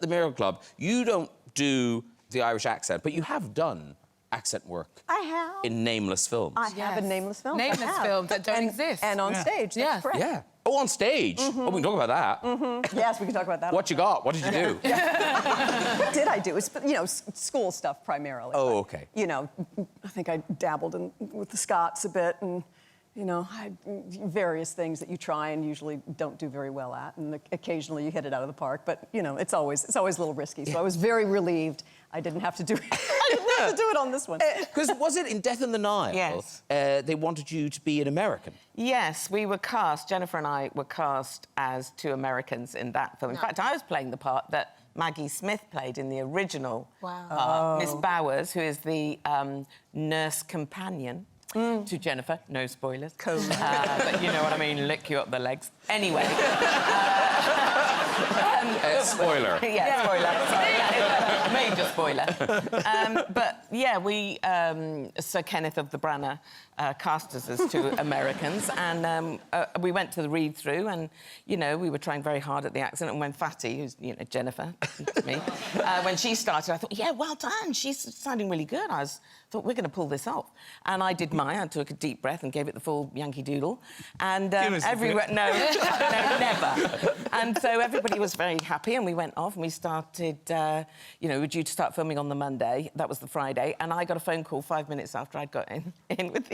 the Miracle Club, you don't do the Irish accent, but you have done accent work. I have. In nameless films. I have in nameless films. Nameless films that don't exist. And on stage, that's correct. Yeah. Oh, on stage? Oh, we can talk about that. Yes, we can talk about that. What you got? What did you do? What did I do? It's, you know, school stuff primarily. Oh, but, okay. You know, I think I dabbled with the Scots a bit and, you know, various things that you try and usually don't do very well at, and occasionally you hit it out of the park. But you know, it's always a little risky. So I was very relieved I didn't have to do it. I didn't have to do it on this one. Because was it in Death in the Nile? Yes. They wanted you to be an American. Yes, we were cast. Jennifer and I were cast as two Americans in that film. In fact, I was playing the part that Maggie Smith played in the original part. Miss Bowers, who is the nurse companion. To Jennifer, no spoilers. Cool. But you know what I mean, lick you up the legs. Anyway. Spoiler. Yeah, spoiler. Sorry, major spoiler. But yeah, we, Sir Kenneth of the Branner cast us as two Americans, and we went to the read-through, and you know, we were trying very hard at the accent, and when Fatty, who's, you know, Jennifer, to me, when she started, I thought, yeah, well done, she's sounding really good. I thought, we're going to pull this off. And I did mine. I took a deep breath and gave it the full Yankee Doodle. And everywhere... No, never. And so everybody was very happy, and we went off, and we started... you know, we were due to start filming on the Monday. That was the Friday. And I got a phone call 5 minutes after I'd got in with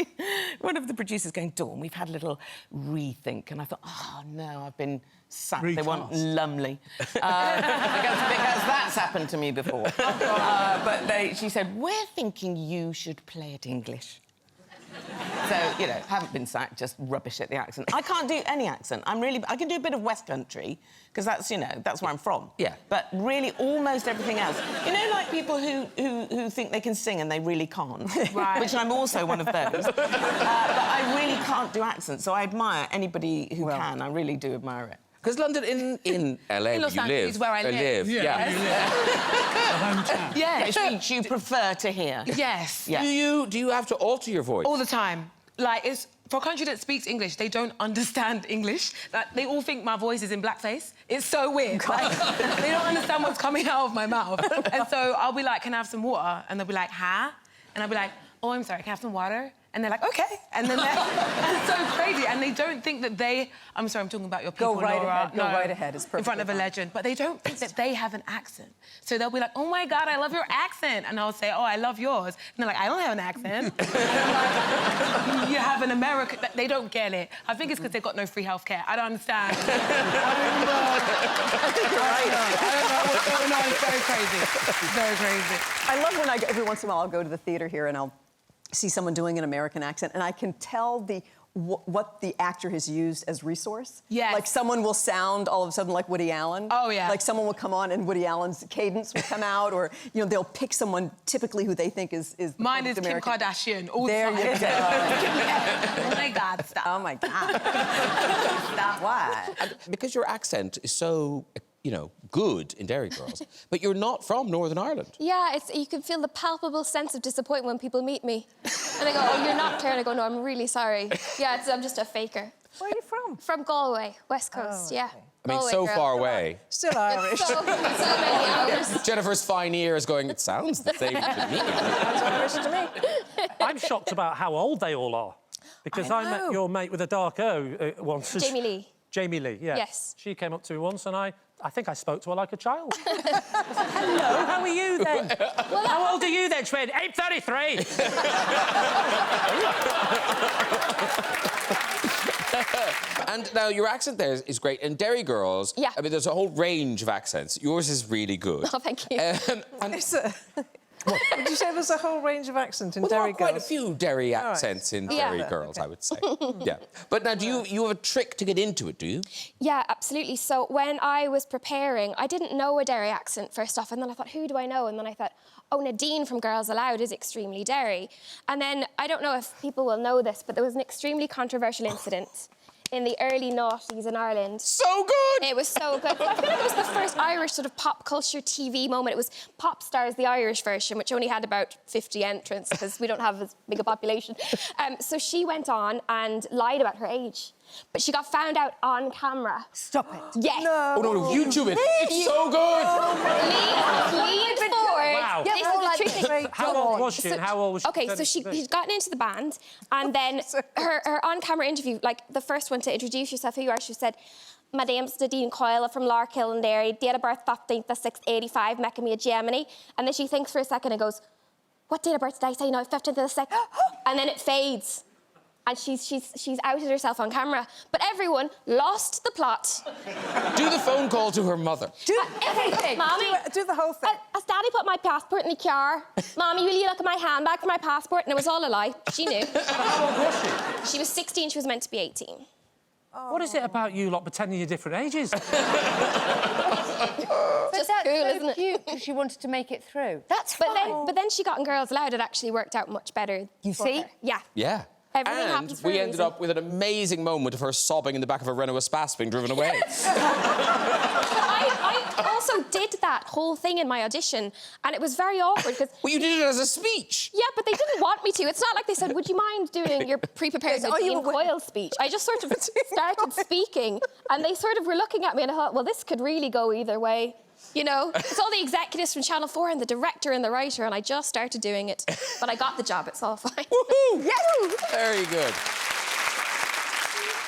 one of the producers going, Dawn, we've had a little rethink. And I thought, oh, no, I've been sacked. Recast. They want Lumley. because that's happened to me before. But she said, we're thinking you should play it English. So, you know, haven't been sacked, just rubbish at the accent. I can't do any accent. I can do a bit of West Country, because that's, you know, that's where I'm from. Yeah. But really, almost everything else. You know, like people who think they can sing and they really can't. Right. Which I'm also one of those. But I really can't do accents, so I admire anybody who can. I really do admire it. Because London, in LA, in Los Angeles is where I live. Yeah. Hometown. Yes. Which you prefer to hear. Yes. Yeah. Do you have to alter your voice? All the time. Like, it's... For a country that speaks English, they don't understand English. Like, they all think my voice is in blackface. It's so weird. Like, they don't understand what's coming out of my mouth. And so I'll be like, can I have some water? And they'll be like, huh? And I'll be like, oh, I'm sorry, can I have some water? And they're like, OK. And then it's so crazy. And they don't think that they... I'm sorry, I'm talking about your people, Go right Laura. ahead. Go right ahead. It's perfect. In front of a legend. But they don't think that they have an accent. So they'll be like, oh, my God, I love your accent. And I'll say, oh, I love yours. And they're like, I don't have an accent. And I'm like, you have an American... They don't get it. I think it's because they've got no free healthcare. I don't understand. I think you're right. I don't know what's going on. It's very crazy. It's very crazy. I love when every once in a while, I'll go to the theatre here and I'll see someone doing an American accent, and I can tell what the actor has used as resource. Yes. Like, someone will sound all of a sudden like Woody Allen. Oh, yeah. Like, someone will come on and Woody Allen's cadence will come out, or, you know, they'll pick someone typically who they think is Mine is American. Kim Kardashian. All there the you time. go. Oh, my God, stop. Oh, my God. Stop. Why? Because your accent is so... you know, good in Derry Girls, but you're not from Northern Ireland. Yeah, you can feel the palpable sense of disappointment when people meet me. And they go, oh, you're not Claire. And I go, no, I'm really sorry. Yeah, I'm just a faker. Where are you from? From Galway, West Coast, yeah. I mean, Galway so girl. far away. Still Irish. So many hours. Jennifer's fine ears going, it sounds the same to me. Sounds Irish to me. I'm shocked about how old they all are. Because I met your mate with a dark O once. Jamie Lee. Jamie Lee, yeah. Yes. She came up to me once and I think I spoke to her like a child. I said, hello, how are you then? Well, how old are you then, Trin? I'm 33. And now your accent there is great. And Derry Girls, yeah. I mean, there's a whole range of accents. Yours is really good. Oh, thank you. What did you say? There's a whole range of accent in Derry Girls? Quite a few Derry accents in Derry Girls, I would say. Yeah. But now, do you have a trick to get into it, do you? Yeah, absolutely. So when I was preparing, I didn't know a Derry accent first off, and then I thought, who do I know? And then I thought, oh, Nadine from Girls Aloud is extremely Derry. And then, I don't know if people will know this, but there was an extremely controversial incident in the early noughties in Ireland. So good! It was so good. I feel like it was the first Irish sort of pop culture TV moment. It was Pop Stars, the Irish version, which only had about 50 entrants because we don't have as big a population. So she went on and lied about her age. But she got found out on camera. Stop it. Yes. No. Oh, no, YouTube it. It's so good. old was she and how old was she? OK, so she'd gotten into the band, and then her on-camera interview, like, the first one to introduce yourself, who you are, she said, "My name's Nadine Coyle from Larkill and Derry, date of birth 15th of 6th, 85, Mechamia, Germany." And then she thinks for a second and goes, "What date of birth did I say? No, 15th of the 6th." And then it fades. And she's outed herself on camera. But everyone lost the plot. Do the phone call to her mother. Do Everything. Mommy, do the whole thing. As Daddy put my passport in the car, Mommy, will you look at my handbag for my passport? And it was all a lie. She knew. How old was she? She was 16, she was meant to be 18. What is it about you lot pretending you're different ages? Just cool, isn't it? Cute, because she wanted to make it through. That's fine. But then she got in Girls Aloud. It actually worked out much better. You see? Her. Yeah. Yeah. Everything and happens for we a ended reason. up with an amazing moment of her sobbing in the back of a Renault Espace being driven away. I also did that whole thing in my audition, and it was very awkward because... Well, you did it as a speech. Yeah, but they didn't want me to. It's not like they said, "Would you mind doing your pre-prepared Nadine Coyle speech?" I just sort of started speaking, and they sort of were looking at me, and I thought, well, this could really go either way. You know, it's all the executives from Channel 4 and the director and the writer, and I just started doing it. But I got the job, it's all fine. Woohoo! Yes! Very good.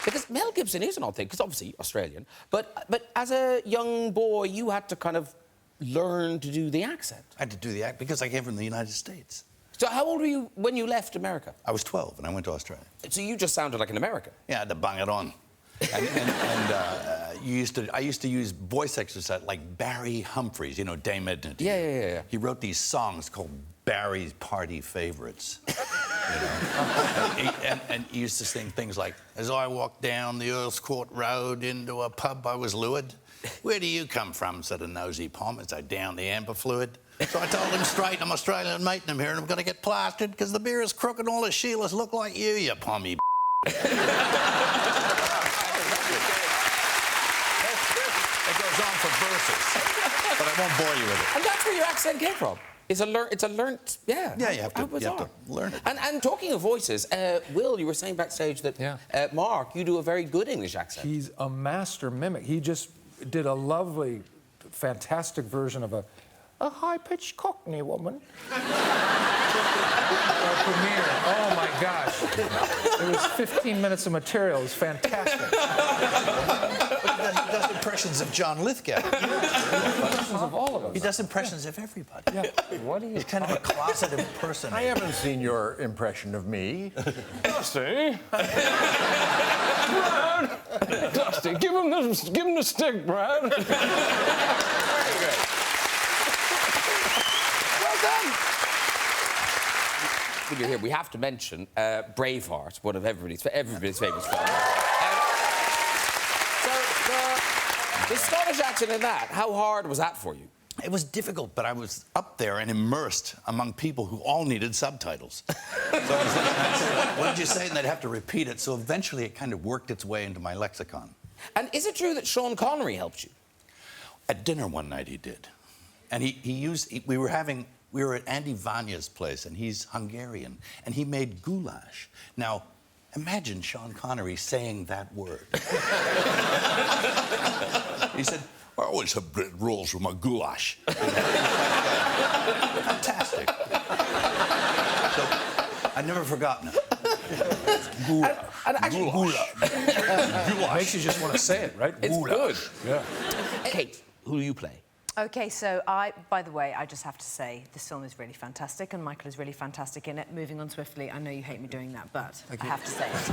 Because Mel Gibson is an odd thing, because obviously Australian, but as a young boy, you had to kind of learn to do the accent. I had to do the act because I came from the United States. So how old were you when you left America? I was 12 and I went to Australia. So you just sounded like an American. Yeah, I had to bang it on. I used to use voice exercise like Barry Humphries, you know, Dame Edna. Yeah. He wrote these songs called Barry's Party Favorites. You know? and he used to sing things like, "As I walked down the Earl's Court Road into a pub, I was lured. Where do you come from?" said a nosy pom as I downed the amber fluid. So I told him straight, "I'm Australian mate, and I'm here, and I'm going to get plastered because the beer is crooked and all the Sheilas look like you pommy." It goes on for verses, but I won't bore you with it. And that's where your accent came from. It's a learnt, yeah. Yeah, you have to learn it. And talking of voices, Will, you were saying backstage that, Mark, you do a very good English accent. He's a master mimic. He just did a lovely, fantastic version of a high-pitched Cockney woman. Premiere. Oh, my gosh. It was 15 minutes of material. It was fantastic. He does impressions of John Lithgow. Impressions of all of us. He does impressions of everybody. Yeah. What do you... He's kind of a closeted person. I haven't seen your impression of me. Dusty. Brad. Dusty, give him the stick, Brad. Very good. Well done. When you're here, we have to mention Braveheart, one of everybody's famous films. The Scottish accent in that, how hard was that for you? It was difficult, but I was up there and immersed among people who all needed subtitles. So I was like, what did you say? And they'd have to repeat it. So eventually it kind of worked its way into my lexicon. And is it true that Sean Connery helped you? At dinner one night he did. And we were at Andy Vanya's place, and he's Hungarian, and he made goulash. Now, imagine Sean Connery saying that word. He said, "I always have bread rolls with my goulash." Fantastic. So, I've never forgotten it. Goulash. And actually, Goulash. Makes you just want to say it, right? It's good. Yeah. Kate, who do you play? OK, so by the way, I just have to say, this film is really fantastic, and Michael is really fantastic in it. Moving on swiftly, I know you hate me doing that, but I have to say it.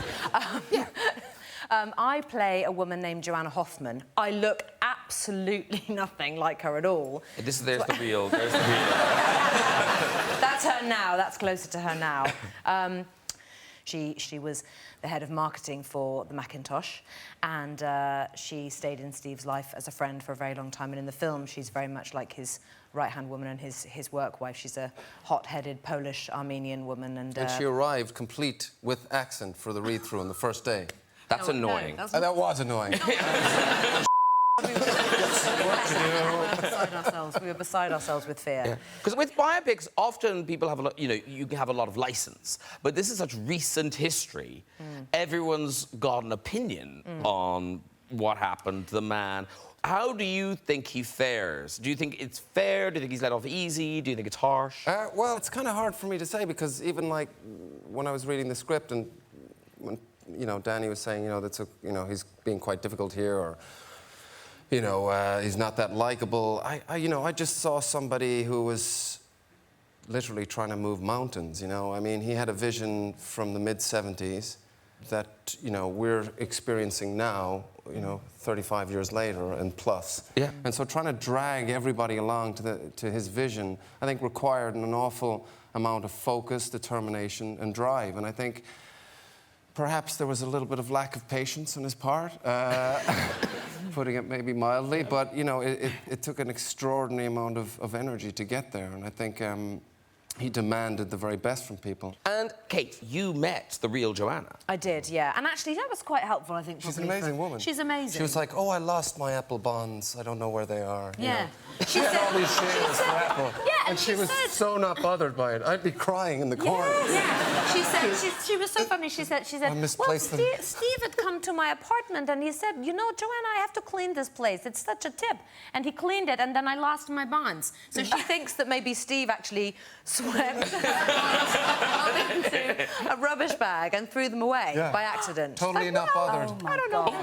I play a woman named Joanna Hoffman. I look absolutely nothing like her at all. There's the real. That's her now. That's closer to her now. She was the head of marketing for the Macintosh, and she stayed in Steve's life as a friend for a very long time. And in the film, she's very much like his right-hand woman and his work wife. She's a hot-headed Polish-Armenian woman. And she arrived complete with accent for the read-through on the first day. That's annoying. No, that was annoying. We were beside ourselves with fear. Because with biopics, often people have a lot, you have a lot of license. But this is such recent history. Everyone's got an opinion on what happened to the man. How do you think he fares? Do you think it's fair? Do you think he's let off easy? Do you think it's harsh? Well, it's kind of hard for me to say because even like when I was reading the script and when Danny was saying he's being quite difficult here or he's not that likable. I just saw somebody who was literally trying to move mountains. I mean, he had a vision from the mid-70s that we're experiencing now. 35 years later and plus. Yeah. And so trying to drag everybody along to his vision, I think required an awful amount of focus, determination, and drive. And I think perhaps there was a little bit of lack of patience on his part, putting it maybe mildly. But it took an extraordinary amount of energy to get there. And I think he demanded the very best from people. And Kate, you met the real Joanna. I did, yeah. And actually, that was quite helpful, I think. She's an amazing woman. She's amazing. She was like, oh, I lost my Apple bonds. I don't know where they are. Yeah. She had all these shares for Apple. Yeah, and she was so not bothered by it. I'd be crying in the corner. Yeah. She said, she was so funny. She said, I misplaced them. Steve had come to my apartment and he said, Joanna, I have to clean this place. It's such a tip. And he cleaned it and then I lost my bonds. So she thinks that maybe Steve actually swept into a rubbish bag and threw them away by accident. Totally not bothered. Oh, I don't know.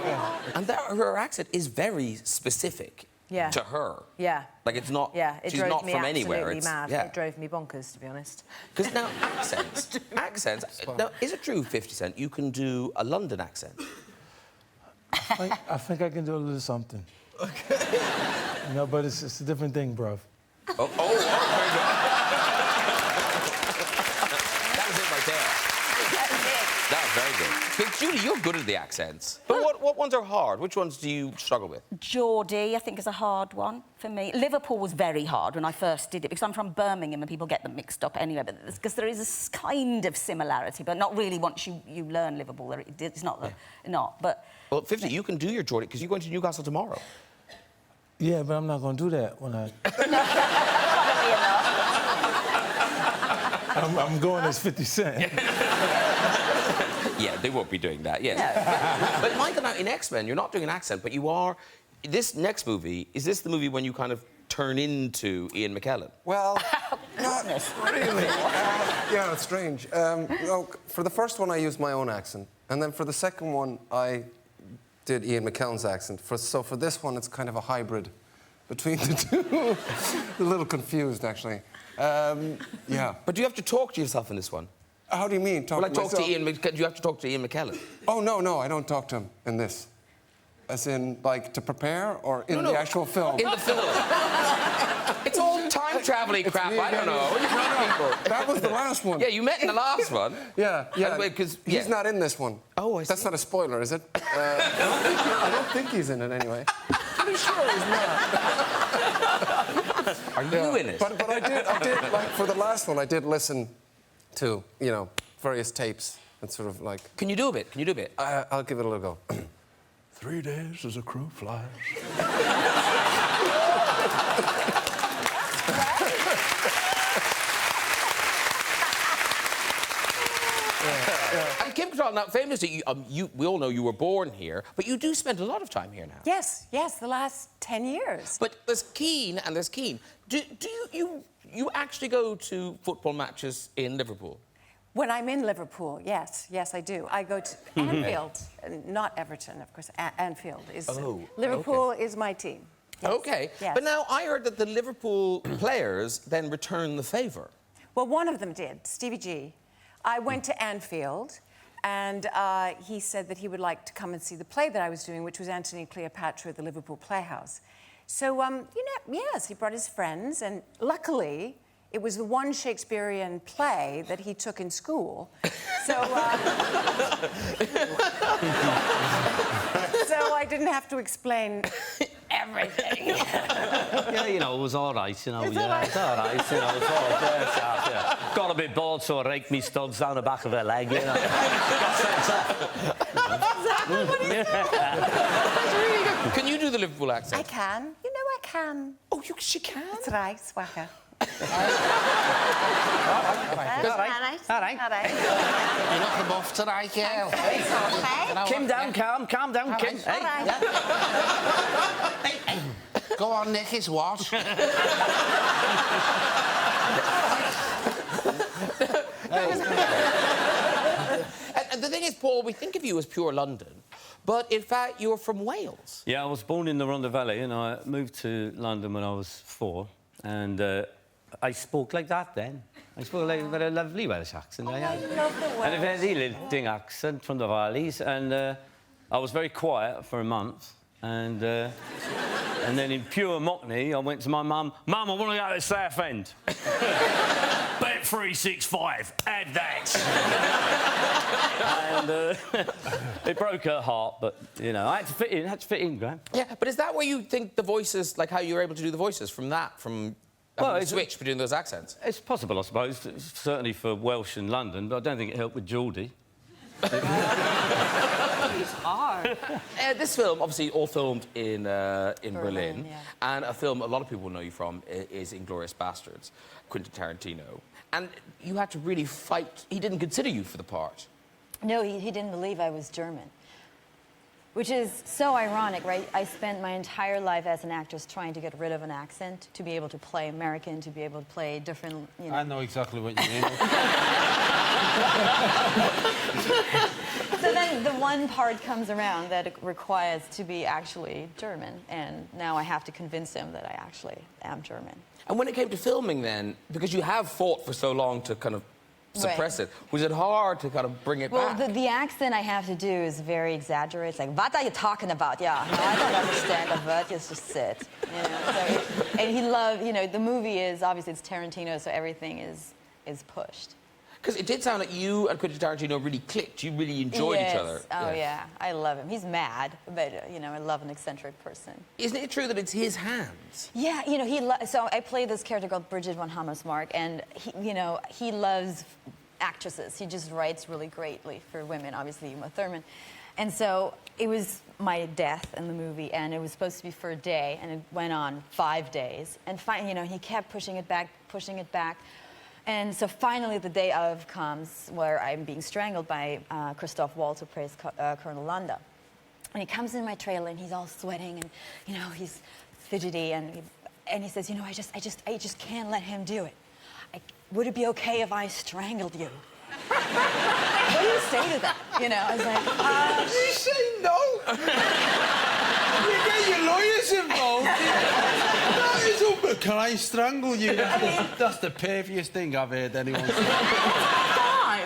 And her accent is very specific to her. Yeah. Like, it's not... Yeah, it she's drove not me from anywhere. absolutely mad. Yeah. It drove me bonkers, to be honest. Because now, accents... Now, is it true, 50 Cent, you can do a London accent? I think I can do a little something. Okay. But it's a different thing, bruv. That was it right there. That was very good. But Julie, you're good at the accents. But what ones are hard? Which ones do you struggle with? Geordie, I think, is a hard one for me. Liverpool was very hard when I first did it, because I'm from Birmingham and people get them mixed up anyway, but because there is this kind of similarity, but not really once you learn Liverpool. It's not, but... Well, 50, you can do your Geordie, because you're going to Newcastle tomorrow. Yeah, but I'm not going to do that when I... I'm going as 50 Cent. Yeah, they won't be doing that, yes. No. But Michael, now, in X-Men, you're not doing an accent, but you are... This next movie, is this the movie when you kind of turn into Ian McKellen? Well, not really. Yeah, it's strange. For the first one, I used my own accent. And then for the second one, I did Ian McKellen's accent. So for this one, it's kind of a hybrid between the two. A little confused, actually. Yeah. But do you have to talk to yourself in this one? How do you mean, do you have to talk to Ian McKellen? Oh, no, I don't talk to him in this. As in, like, to prepare or in the actual film? In the film. It's all time-traveling crap, I don't know. That was the last one. Yeah, you met in the last one. Yeah. Because he's not in this one. Oh, I see. That's not a spoiler, is it? I don't think he's in it anyway. I'm sure he's not. Are you in it? But I did, like, for the last one, I did listen to, various tapes and sort of like... Can you do a bit? I'll give it a little go. 3 days as a crow flies. And Kim Cattrall, now, famously, we all know you were born here, but you do spend a lot of time here now. Yes, the last 10 years. But there's Keane and there's Keane. Do you actually go to football matches in Liverpool? When I'm in Liverpool, yes, I do. I go to Anfield, not Everton, of course. Anfield is... Liverpool is my team. Yes. OK. Yes. But now I heard that the Liverpool players then returned the favour. Well, one of them did, Stevie G. I went to Anfield, and he said that he would like to come and see the play that I was doing, which was Antony and Cleopatra at the Liverpool Playhouse. So, yes, he brought his friends, and luckily, it was the one Shakespearean play that he took in school. So, so I didn't have to explain everything. Yeah, it was all right, It's all right. It's all right, it's all yeah. Got a bit bored, so I raked me studs down the back of her leg, Got sense off. Exactly what he said. That's really good. Can you do the Liverpool accent? I can. I can. Oh, she can? That's right, Swaka. All right. You're not the buff today, girl. Calm down, calm down, Kim. Hey, yeah. Go on, Nick, it's what? And the thing is, Paul, we think of you as pure London, but in fact, you're from Wales. Yeah, I was born in the Rhondda Valley, and I moved to London when I was 4, and I spoke like that then. I spoke like with a lovely Welsh accent. I had. I love the Welsh. And a very lilting accent from the valleys, and I was very quiet for a month, and then in pure mockney, I went to my mum. Mum, I want to go to Southend. Bet 365. Add that. And it broke her heart, but you know, I had to fit in, Graham. Yeah, but is that where you think the voices, like how you were able to do the voices from the switch between those accents? It's possible, I suppose, certainly for Welsh and London, but I don't think it helped with Geordie. It's hard. This film, obviously, all filmed in Berlin, yeah. and a film a lot of people know you from is Inglourious Bastards, Quentin Tarantino. And you had to really fight. He didn't consider you for the part. No, he didn't believe I was German. Which is so ironic, right? I spent my entire life as an actress trying to get rid of an accent, to be able to play American, to be able to play different, you know... I know exactly what you mean. So then the one part comes around that it requires to be actually German, and now I have to convince him that I actually am German. And when it came to filming then, because you have fought for so long to kind of suppress it, was it hard to kind of bring it back? Well, the accent I have to do is very exaggerated. It's like, what are you talking about? Yeah, no, I don't understand a word, just sit. You know, so and he loved, you know, the movie is, obviously it's Tarantino, so everything is pushed. Because it did sound like you and Quentin Tarantino really clicked. You really enjoyed each other. Oh, yeah. I love him. He's mad, but, you know, I love an eccentric person. Isn't it true that it's his hands? Yeah, you know, so I play this character called Bridget von Hammersmark, and, you know, he loves actresses. He just writes really greatly for women, obviously, Uma Thurman. And so it was my death in the movie, and it was supposed to be for a day, and it went on 5 days. And, you know, he kept pushing it back, pushing it back. And so finally the day of comes where I'm being strangled by Christoph Waltz, who plays Colonel Landa. And he comes in my trailer and he's all sweating and, you know, he's fidgety and he says, you know, I just can't let him do it. Would it be okay if I strangled you? What do you say to that? You know, I was like, You say no? You get your lawyers involved. Can I strangle you? That's the perviest thing I've heard anyone say.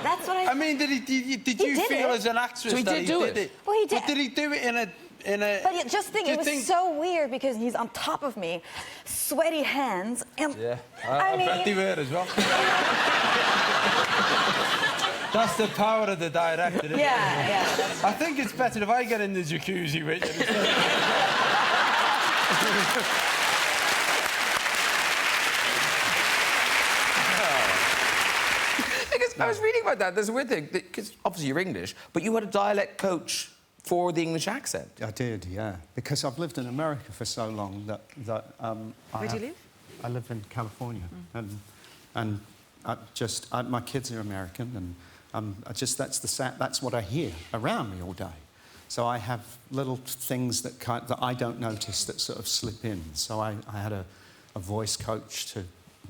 That's what I mean, did you feel as an actress so he that did he do did it? Well, he did. But did he do it in a... But just think, it was so weird because he's on top of me, sweaty hands, and... Yeah, I bet they were as well. That's the power of the director, isn't it? Yeah. I think it's better if I get in the jacuzzi with you. I was reading about that. There's a weird thing, because obviously you're English, but you had a dialect coach for the English accent. I did, yeah. Because I've lived in America for so long that Where do you live? I live in California, and my kids are American, and that's what I hear around me all day. So I have little things that I don't notice that sort of slip in. So I had a voice coach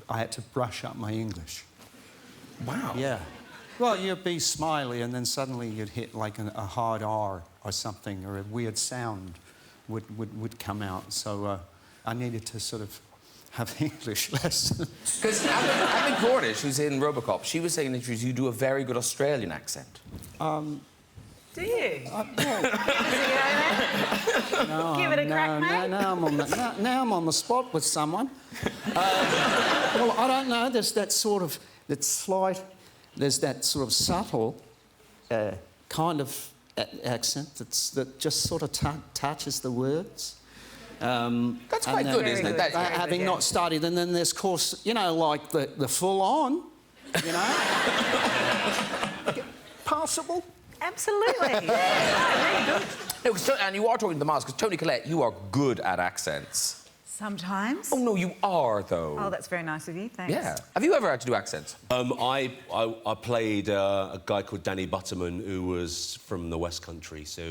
I had to brush up my English. Wow. Yeah. Well, you'd be smiley, and then suddenly you'd hit like a hard R or something, or a weird sound would come out. So I needed to sort of have English lessons. Because Abby Cornish, who's in RoboCop, she was saying in interviews you do a very good Australian accent. Do you? No, give it a crack, mate. Now I'm on the spot with someone. Well, I don't know. There's that sort of subtle kind of accent that just sort of touches the words. That's quite good, isn't it? Having not studied, and then there's, of course, you know, like the full-on, you know. Possible. Absolutely. Yeah, really good. No, and you are talking to the mask, because Tony Collette, you are good at accents. Sometimes. Oh, no, you are, though. Oh, that's very nice of you. Thanks. Yeah. Have you ever had to do accents? I played a guy called Danny Butterman who was from the West Country, so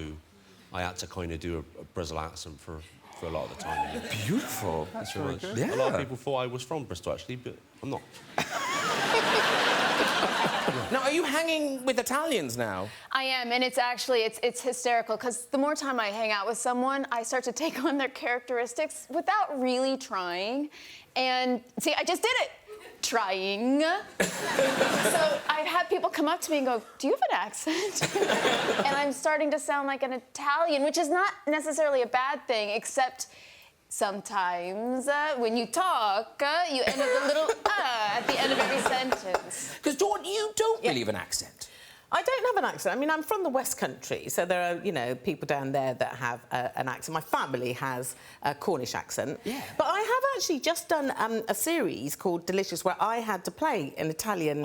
I had to kind of do a Bristol accent for a lot of the time. Yeah. Beautiful. That's very much. good. Yeah. A lot of people thought I was from Bristol, actually, but I'm not. Now, are you hanging with Italians now? I am, and it's actually, it's hysterical, because the more time I hang out with someone, I start to take on their characteristics without really trying. And, see, I just did it. Trying. So I've had people come up to me and go, do you have an accent? And I'm starting to sound like an Italian, which is not necessarily a bad thing, except sometimes when you talk, you end up with a little at the end of every sentence. Because, Dawn, you don't really have an accent. I don't have an accent. I mean, I'm from the West Country, so there are, you know, people down there that have an accent. My family has a Cornish accent. Yeah. But I have actually just done a series called Delicious where I had to play an Italian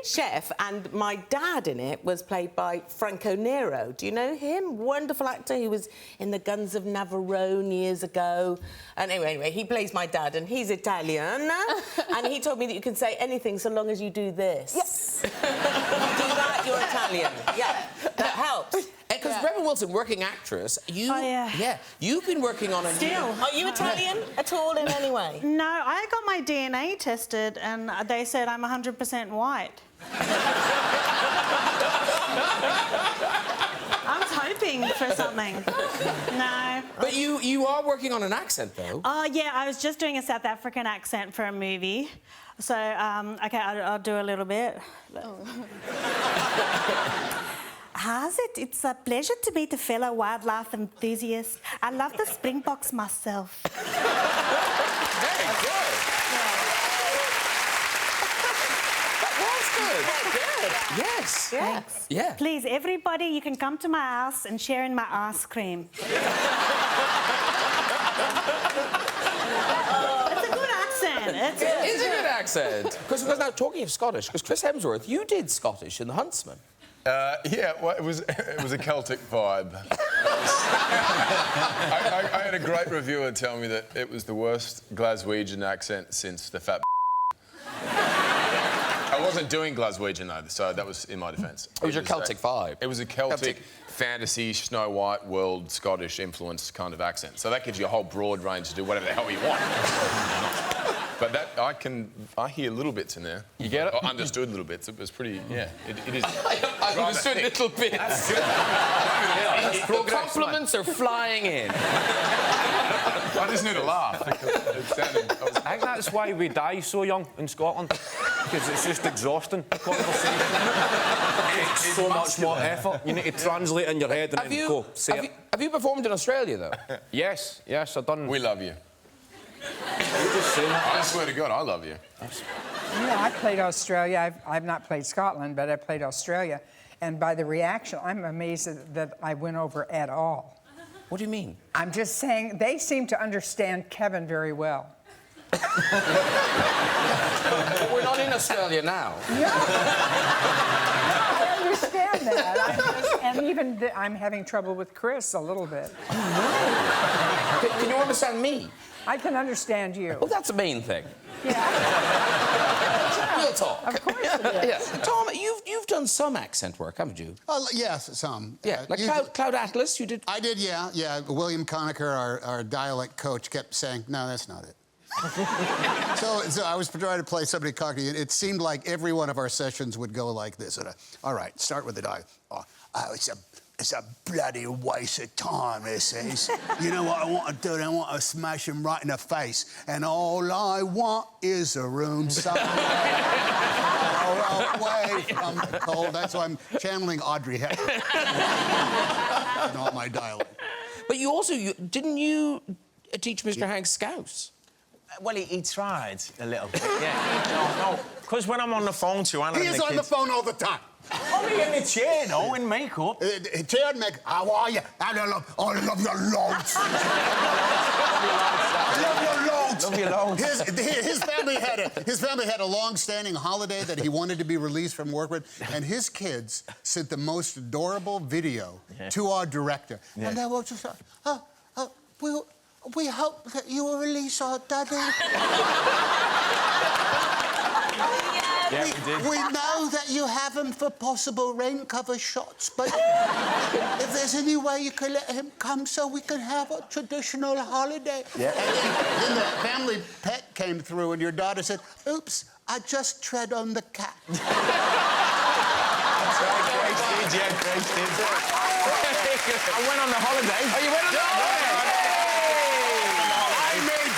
chef, and my dad in it was played by Franco Nero. Do you know him? Wonderful actor. He was in The Guns of Navarone years ago. And anyway, he plays my dad, and he's Italian. And he told me that you can say anything so long as you do this. Yes. Do that, you're Italian. Yeah, that helps. Because Rebel Wilson, working actress, you... Oh, yeah. You've been working on a... Still. Are you Italian at all in any way? No, I got my DNA tested and they said I'm 100% white. I was hoping for something. No. But you are working on an accent, though. Oh, yeah, I was just doing a South African accent for a movie. So, OK, I'll do a little bit. How's it? It's a pleasure to meet a fellow wildlife enthusiast. I love the Springboks myself. Very good. That was good. Good. Yes. Thanks. Yeah. Please, everybody, you can come to my house and share in my ice cream. It's a good accent. It is a good accent. Because now, talking of Scottish, because Chris Hemsworth, you did Scottish in The Huntsman. Yeah, well, it was a Celtic vibe. I had a great reviewer tell me that it was the worst Glaswegian accent since the fat. I wasn't doing Glaswegian though, so that was in my defence. It was your Celtic vibe. It was a Celtic fantasy, Snow White world, Scottish influenced kind of accent. So that gives you a whole broad range to do whatever the hell you want. But that I hear little bits in there. You get it? I understood little bits. It was pretty, yeah. It is. I understood little bits. That's good. The compliments are flying in. I just need a laugh. I think that's why we die so young in Scotland. Because it's just exhausting, conversation. It's so much more effort. You need to translate in your head and then go, say it. Have you performed in Australia, though? Yes, I've done... We love you. I swear to God, I love you. Yeah, I played Australia. I've not played Scotland, but I played Australia. And by the reaction, I'm amazed that I went over at all. What do you mean? I'm just saying, they seem to understand Kevin very well. But we're not in Australia now. No. I understand that. And even I'm having trouble with Chris a little bit. Oh, no. Can you understand me? I can understand you. Well, that's the main thing. Yeah. We'll talk. Of course it is. Yeah. Tom, you've done some accent work, haven't you? Yes, some. Yeah, like Cloud Atlas, you did? I did, yeah. William Conacher, our dialect coach, kept saying, no, that's not it. So I was trying to play somebody cockney, and it seemed like every one of our sessions would go like this. All right, start with the dialect. Oh, it's a bloody waste of time, this is. You know what I want to do? I want to smash him right in the face. And all I want is a room somewhere away from the cold. That's why I'm channeling Audrey Hepburn in all my dialect. But you also, didn't you teach Mr. Hanks Scouse? Well, he tried a little bit, yeah. No, because when I'm on the phone to Anna... He is on the phone all the time. Only in the chair, though, in makeup. Chair and makeup. How are you? I love your loads. I love your loads. His family had a long-standing holiday that he wanted to be released from work with, and his kids sent the most adorable video to our director. Yeah. And they were just We hope that you will release our daddy. Yeah, we did. We know that you have him for possible rain cover shots, but if there's any way you could let him come so we can have a traditional holiday. Yeah. Then the family pet came through and your daughter said, oops, I just tread on the cat. That's right, Grace did, yeah, Grace did. I went on the holiday. Oh, you went on the holiday? I made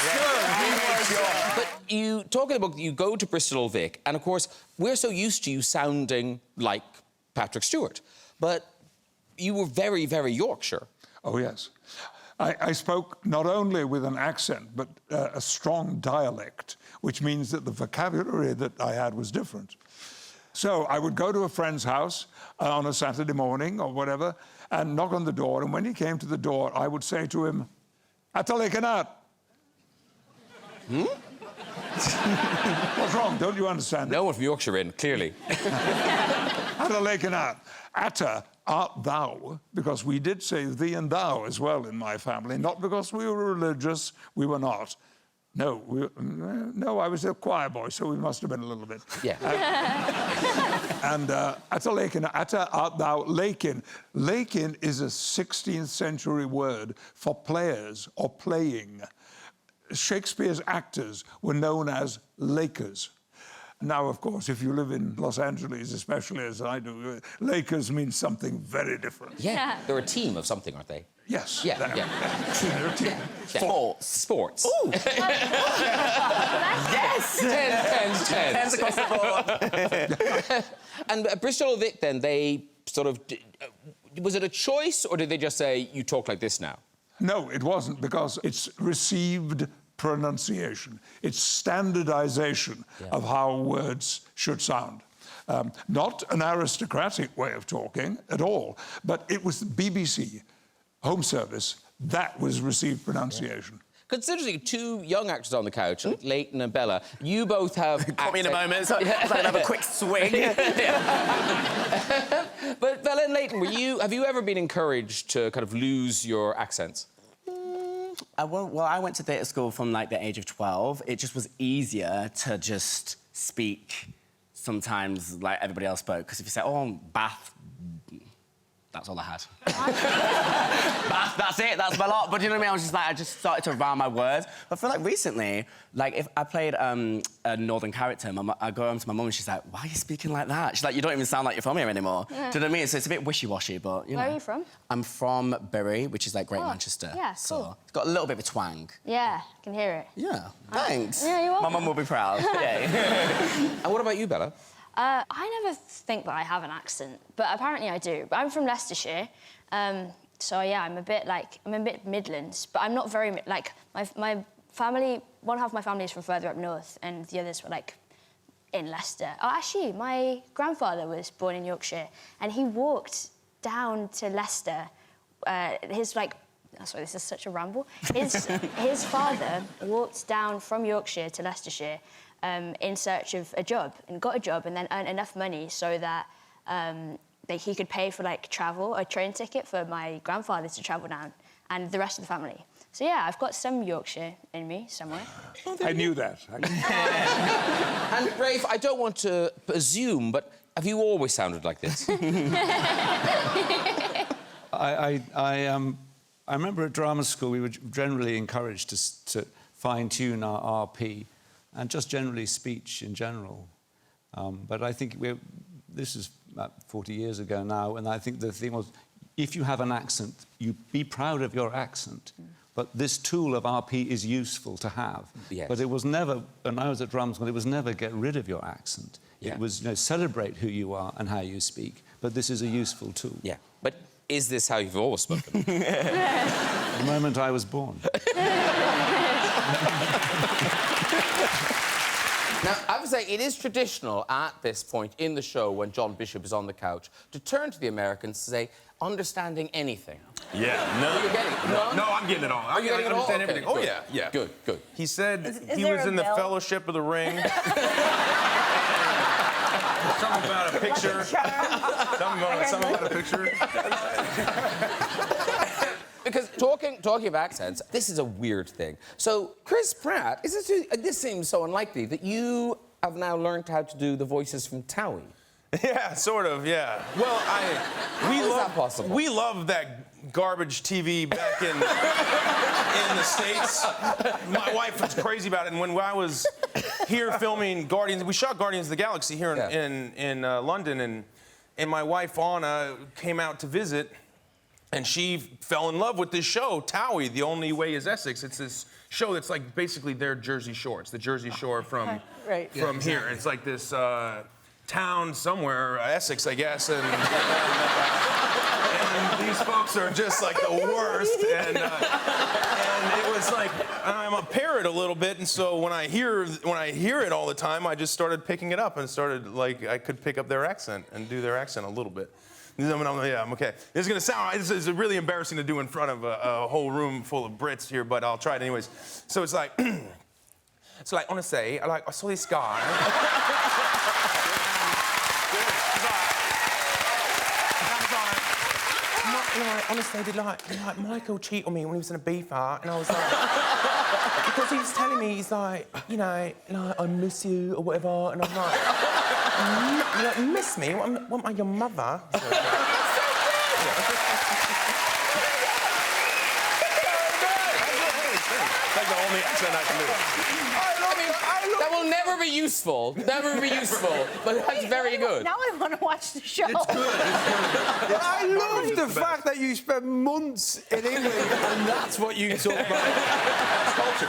sure. But you, talking about, you go to Bristol Old Vic, and of course, we're so used to you sounding like Patrick Stewart, but you were very, very Yorkshire. Oh, yes. I spoke not only with an accent, but a strong dialect, which means that the vocabulary that I had was different. So I would go to a friend's house on a Saturday morning or whatever, and knock on the door, and when he came to the door, I would say to him, "Atalekanat." What's wrong? Don't you understand? No one from Yorkshire in, clearly. Atalekanat. Atta, art thou, because we did say thee and thou as well in my family, not because we were religious, we were not. No, no, I was a choir boy, so we must have been a little bit. Yeah. And Atalekin, Atta art thou Lakin. Lakin is a 16th century word for players or playing. Shakespeare's actors were known as Lakers. Now, of course, if you live in Los Angeles, especially as I do, Lakers means something very different. Yeah, they're a team of something, aren't they? Yes. Yeah, they're a team. Sports. Ooh! Yes! 10. Tens across the board. And Bristol Old Vic, then, they sort of... was it a choice, or did they just say, you talk like this now? No, it wasn't, because it's received pronunciation. It's standardization of how words should sound. Not an aristocratic way of talking at all, but it was BBC, Home Service, that was received pronunciation. Considering two young actors on the couch, Leighton and Bella, you both have... Caught me in a moment, so I can have a quick swing. But Bella and Leighton, have you ever been encouraged to kind of lose your accents? Well, I went to theatre school from, like, the age of 12. It just was easier to just speak sometimes like everybody else spoke, because if you say, oh, Bath, that's all I had. Bath, that's it, that's my lot. But you know what I mean? I just started to round my words. But I feel like recently, like, if I played a northern character, I go home to my mum and she's like, why are you speaking like that? She's like, you don't even sound like you're from here anymore. Yeah. Do you know what I mean? So it's a bit wishy-washy, but, you know. Where are you from? I'm from Bury, which is, like, Great Manchester. Yeah, cool. So it's got a little bit of a twang. Yeah, I can hear it. Yeah, thanks. Yeah, you're welcome. My mum will be proud. Yeah. And what about you, Bella? I never think that I have an accent, but apparently I do. But I'm from Leicestershire, so yeah, I'm a bit Midlands, but I'm not very like my family. One half of my family is from further up north, and the others were like in Leicester. Oh, actually, my grandfather was born in Yorkshire, and he walked down to Leicester. Sorry, this is such a ramble. His father walked down from Yorkshire to Leicestershire. In search of a job, and got a job, and then earned enough money so that he could pay for, like, travel, a train ticket for my grandfather to travel down, and the rest of the family. So, yeah, I've got some Yorkshire in me somewhere. I knew that. And, Rafe, I don't want to assume, but have you always sounded like this? I remember at drama school we were generally encouraged to fine-tune our RP, and just generally speech in general. But I think this is about 40 years ago now, and I think the thing was, if you have an accent, you be proud of your accent. But this tool of RP is useful to have. Yes. But it was never, when I was at drama school, it was never get rid of your accent. Yeah. It was, celebrate who you are and how you speak. But this is a useful tool. Yeah. But is this how you've always spoken? The moment I was born. Now, I have to say, it is traditional at this point in the show, when John Bishop is on the couch, to turn to the Americans to say, understanding anything. Yeah, no. Are you getting it? No, I'm getting it all. Are you getting it all? understand Okay, everything. Oh, good. yeah, yeah. Good, good. He said Is he there was a in the bell? Fellowship of the Ring. Something about a picture. Something about a picture. because talking of accents, this is a weird thing. So, Chris Pratt, this seems so unlikely that you have now learned how to do the voices from Towie. Yeah, sort of, yeah. Well, we love that garbage TV back in the States. My wife was crazy about it, and when I was here filming Guardians, we shot Guardians of the Galaxy here in London, and my wife Anna came out to visit, and she fell in love with this show, Towie, The Only Way is Essex. It's this show that's like basically their Jersey Shore. It's the Jersey Shore from here. It's like this town somewhere, Essex, I guess, and these folks are just like the worst. And it was like I'm a parrot a little bit, and so when I hear it all the time, I just started picking it up and started like I could pick up their accent and do their accent a little bit. I'm okay. This is really embarrassing to do in front of a whole room full of Brits here, but I'll try it anyways. So it's like, honestly, I saw this guy. Honestly, did Michael cheat on me when he was in a beefer, and I was like, because he was telling me, he's like, I miss you or whatever, and I'm like, miss me? What am I, your mother? That's the only accent I can do. That will never be useful. Never be useful. But that's very good. Now I want to watch the show. It's good. But I love the fact that you spent months in England and that's what you talk about. Culture.